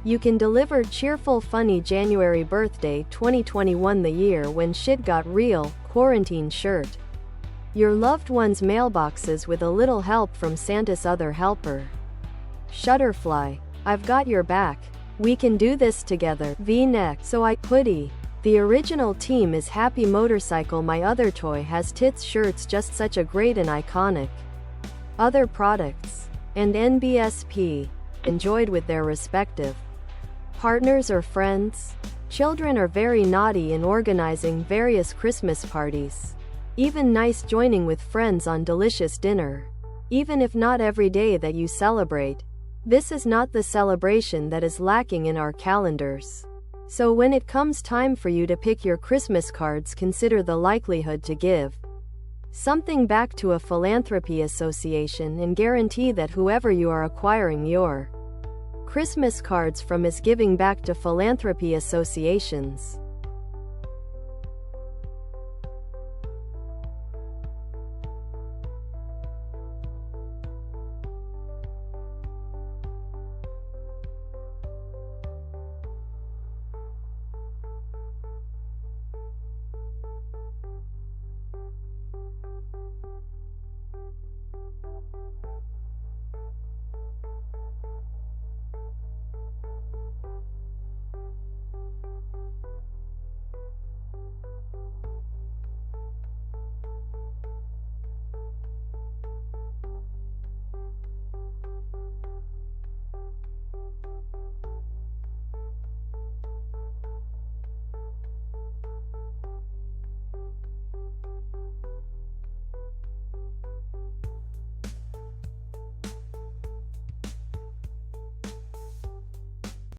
You can deliver cheerful funny January birthday 2021, the year when shit got real, quarantine shirt. Your loved one's mailboxes with a little help from Santa's other helper. Shutterfly. I've got your back. We can do this together. V-neck. So I hoodie. The original team is Happy Motorcycle. My other toy has Tits shirts, just such a great and iconic. Other products. And NBSP. Enjoyed with their respective partners or friends. Children are very naughty in organizing various Christmas parties. Even nice joining with friends on delicious dinner. Even if not every day that you celebrate. This is not the celebration that is lacking in our calendars. So when it comes time for you to pick your Christmas cards, consider the likelihood to give something back to a philanthropy association and guarantee that whoever you are acquiring your Christmas cards from is giving back to philanthropy associations.